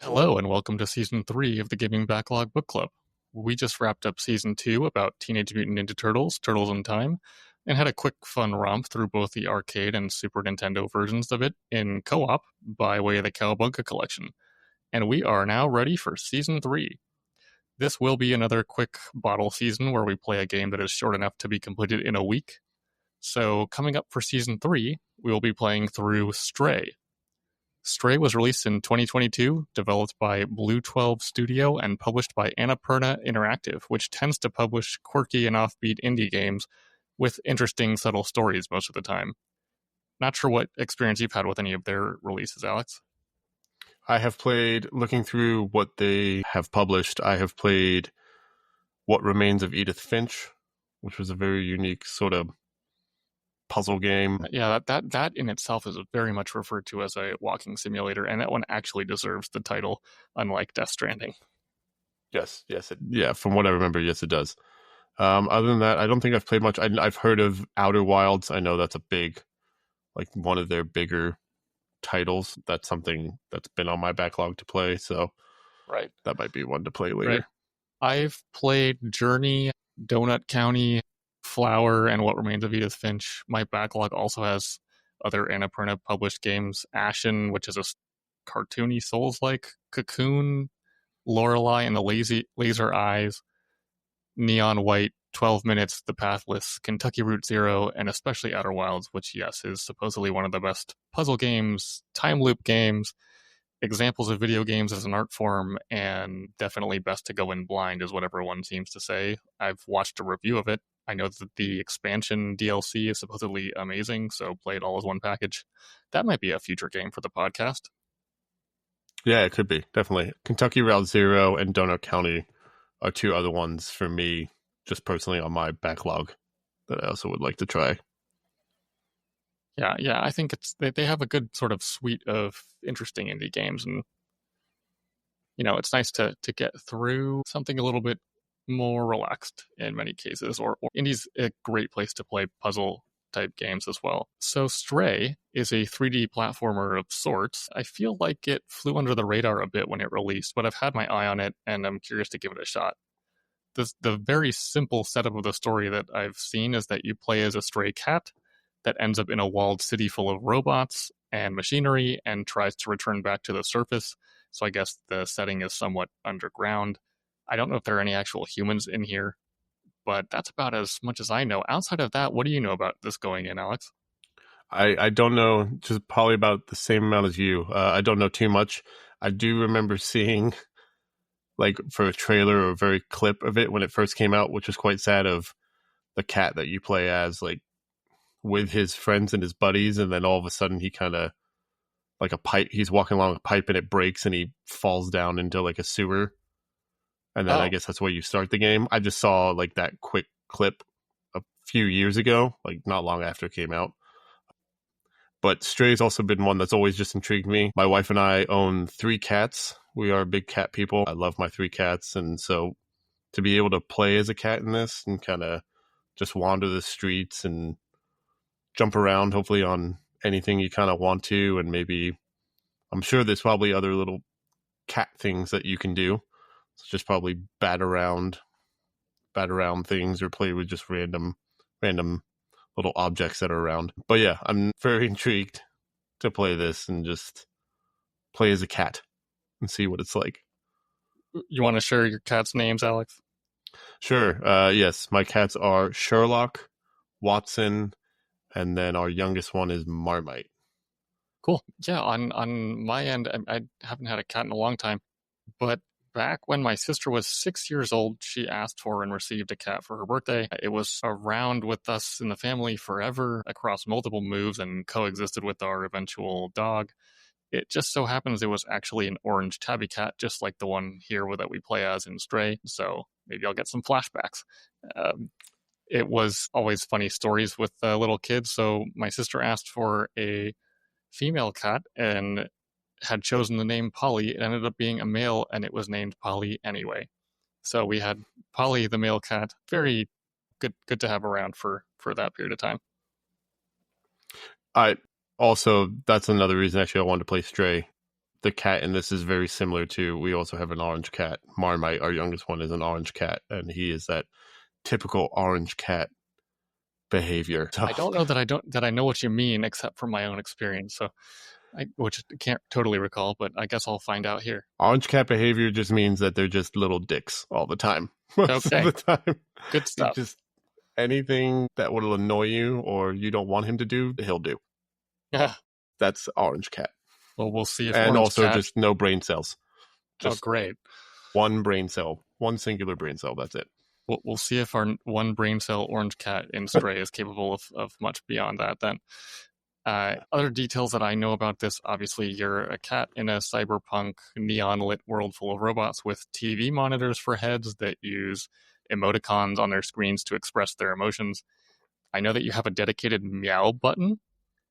Hello, and welcome to Season 3 of the Gaming Backlog Book Club. We just wrapped up Season 2 about Teenage Mutant Ninja Turtles, Turtles in Time, and had a quick fun romp through both the arcade and Super Nintendo versions of it in co-op by way of the Cowabunga collection. And we are now ready for Season 3. This will be another quick bottle season where we play a game that is short enough to be completed in a week. So coming up for Season 3, we will be playing through Stray. Stray was released in 2022, developed by Blue 12 Studio and published by Annapurna Interactive, which tends to publish quirky and offbeat indie games with interesting, subtle stories most of the time. Not sure what experience you've had with any of their releases, Alex. I have played, looking through what they have published, I have played What Remains of Edith Finch, which was a very unique sort of puzzle game. Yeah, that in itself is very much referred to as a walking simulator, and that one actually deserves the title, unlike Death Stranding. Yes, from what I remember, yes, it does. Other than that, I don't think I've played much. I've heard of Outer Wilds. I know that's a big, like one of their bigger titles. That's something that's been on my backlog to play, so right, that might be one to play later. Right. I've played Journey, Donut County, Flower, and What Remains of Edith Finch. My backlog also has other Annapurna published games, Ashen, which is a cartoony Souls-like, Cocoon, Lorelei and the Laser Eyes, Neon White, 12 Minutes, The Pathless, Kentucky Route Zero, and especially Outer Wilds, which, yes, is supposedly one of the best puzzle games, time loop games, examples of video games as an art form, and definitely best to go in blind is what everyone seems to say. I've watched a review of it. I know that the expansion DLC is supposedly amazing, so play it all as one package. That might be a future game for the podcast. Yeah, it could be, definitely. Kentucky Route Zero and Donut County are two other ones for me, just personally on my backlog, that I also would like to try. Yeah, I think they have a good sort of suite of interesting indie games, and it's nice to get through something a little bit more relaxed in many cases, or indie's a great place to play puzzle type games as well. So Stray is a 3D platformer of sorts. I feel like it flew under the radar a bit when it released, but I've had my eye on it and I'm curious to give it a shot. The very simple setup of the story that I've seen is that you play as a stray cat that ends up in a walled city full of robots and machinery and tries to return back to the surface. So I guess the setting is somewhat underground. I don't know if there are any actual humans in here, but that's about as much as I know. Outside of that, what do you know about this going in, Alex? I don't know, just probably about the same amount as you. I don't know too much. I do remember seeing, like, for a trailer or a very clip of it when it first came out, which was quite sad, of the cat that you play as, like, with his friends and his buddies, and then all of a sudden he kind of, like a pipe, he's walking along a pipe and it breaks and he falls down into like a sewer. And then I guess that's where you start the game. I just saw like that quick clip a few years ago, like not long after it came out. But Stray's also been one that's always just intrigued me. My wife and I own 3 cats. We are big cat people. I love my 3 cats. And so to be able to play as a cat in this and kind of just wander the streets and jump around, hopefully on anything you kind of want to, and maybe I'm sure there's probably other little cat things that you can do. So just probably bat around things or play with just random little objects that are around. But yeah, I'm very intrigued to play this and just play as a cat and see what it's like. You want to share your cat's names, Alex? Sure. Yes, my cats are Sherlock, Watson, and then our youngest one is Marmite. Cool. Yeah, on my end, I haven't had a cat in a long time, but back when my sister was 6 years old, she asked for and received a cat for her birthday. It was around with us in the family forever across multiple moves and coexisted with our eventual dog. It just so happens it was actually an orange tabby cat, just like the one here that we play as in Stray, so maybe I'll get some flashbacks. It was always funny stories with little kids, so my sister asked for a female cat and had chosen the name Polly. It ended up being a male, and it was named Polly anyway. So we had Polly, the male cat. Very good to have around for that period of time. That's another reason actually I wanted to play Stray. the cat in this is very similar to, we also have an orange cat. Marmite, our youngest one, is an orange cat, and he is that typical orange cat behavior. So, I don't know that I know what you mean, except from my own experience. So, which I can't totally recall, but I guess I'll find out here. orange cat behavior just means that they're just little dicks all the time. Most of Okay, the time. good He stuff. just, anything that will annoy you or you don't want him to do, he'll do. Yeah. That's orange cat. Well, we'll see if And Orange also Cat. just no brain cells. Oh, Just great. one brain cell, one singular brain cell. That's it. We'll see if our one brain cell Orange Cat in Stray is capable of much beyond that. Then, other details that I know about this: obviously, you're a cat in a cyberpunk neon lit world full of robots with TV monitors for heads that use emoticons on their screens to express their emotions. I know that you have a dedicated meow button,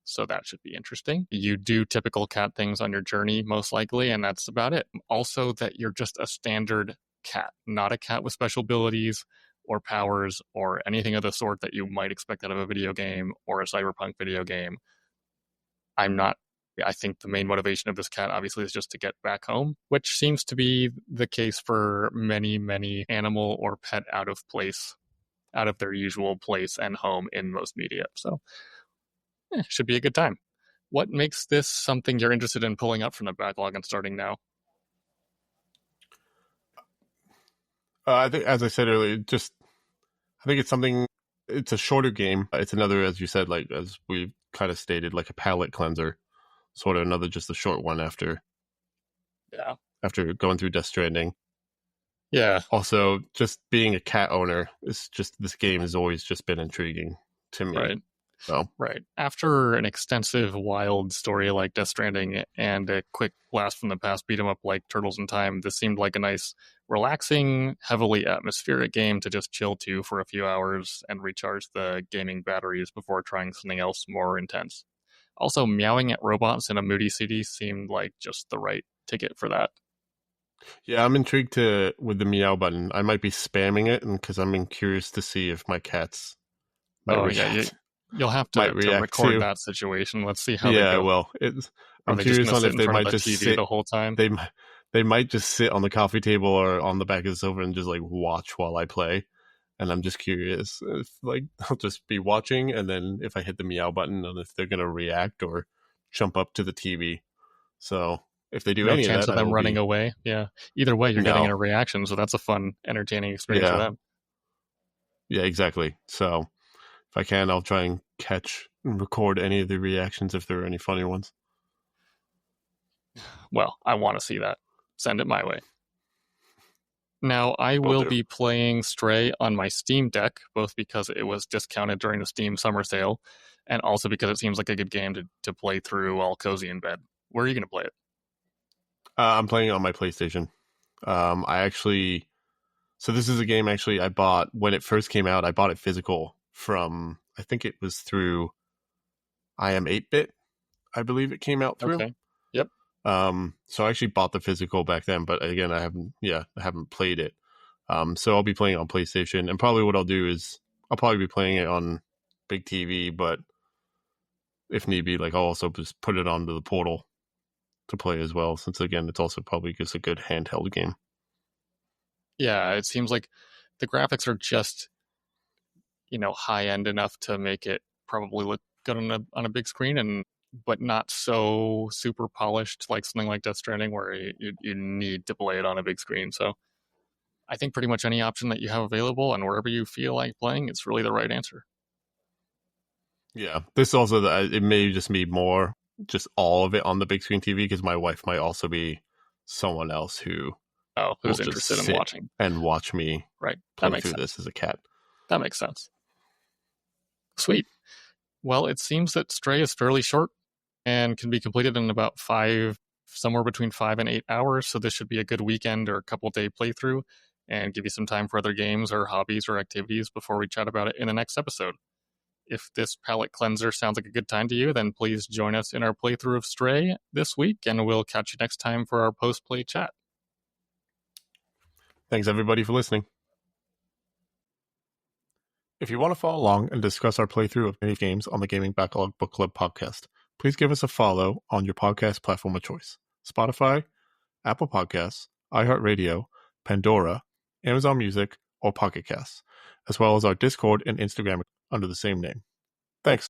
so that should be interesting. You do typical cat things on your journey, most likely, and that's about it. Also, that you're just a standard cat, not a cat with special abilities or powers or anything of the sort that you might expect out of a video game or a cyberpunk video game. I'm not. I think the main motivation of this cat obviously is just to get back home, which seems to be the case for many, many animal or pet out of their usual place and home in most media. So, should be a good time. What makes this something you're interested in pulling up from the backlog and starting now? I think, as I said earlier, just I think it's something. It's a shorter game. It's another, as you said, like as we kind of stated, like a palate cleanser. Sort of another, just a short one Yeah. after going through Death Stranding. Yeah. Also, just being a cat owner, it's just this game has always just been intriguing to me. Right. So Right. After an extensive, wild story like Death Stranding and a quick blast from the past beat 'em up like Turtles in Time, this seemed like a nice, relaxing, heavily atmospheric game to just chill to for a few hours and recharge the gaming batteries before trying something else more intense. Also, meowing at robots in a moody city seemed like just the right ticket for that. yeah, I'm intrigued with the meow button. I might be spamming it, and because I'm curious to see if my cats might Oh yeah, react you'll have might to react record to. that situation. Let's see how they Yeah, go. well, it's. Are I'm they just curious going to on sit if in they front of might the just TV sit. the whole time? They might just sit on the coffee table or on the back of the sofa and just like watch while I play. And I'm just curious if like I'll just be watching, and then if I hit the meow button, and if they're gonna react or jump up to the TV. So if they do No any of chance that, of I them will running be away. Yeah. Either way, you're getting no. a reaction, so that's a fun, entertaining experience for Yeah, them. yeah, exactly. So if I can, I'll try and catch and record any of the reactions if there are any funny ones. Well, I want to see that. Send it my way. Now, I Will will do. be playing Stray on my Steam Deck, both because it was discounted during the Steam summer sale, and also because it seems like a good game to play through all cozy in bed. Where are you going to play it? I'm playing it on my PlayStation. I actually, so this is a game actually I bought when it first came out. I bought it physical from, I think it was through I am 8-bit. I believe it came out through. Okay. Yep. So I actually bought the physical back then, but again, I haven't played it. So I'll be playing it on PlayStation, and probably what I'll do is I'll probably be playing it on big TV, but if need be, like I'll also just put it onto the Portal to play as well, since again, it's also probably just a good handheld game. Yeah, it seems like the graphics are just, high end enough to make it probably look good on a big screen, and but not so super polished like something like Death Stranding where you need to play it on a big screen. So I think pretty much any option that you have available and wherever you feel like playing, it's really the right answer. Yeah, this also it may just be more just all of it on the big screen TV because my wife might also be someone else who Oh, will who's just interested in sit watching? and watch me Right. That play makes through sense. this as a cat. That makes sense. Sweet. Well, it seems that Stray is fairly short and can be completed in about somewhere between 5 and 8 hours. So this should be a good weekend or a couple day playthrough and give you some time for other games or hobbies or activities before we chat about it in the next episode. If this palate cleanser sounds like a good time to you, then please join us in our playthrough of Stray this week, and we'll catch you next time for our post play chat. Thanks everybody for listening. If you want to follow along and discuss our playthrough of many games on the Gaming Backlog Book Club podcast, please give us a follow on your podcast platform of choice. Spotify, Apple Podcasts, iHeartRadio, Pandora, Amazon Music, or Pocket Casts, as well as our Discord and Instagram under the same name.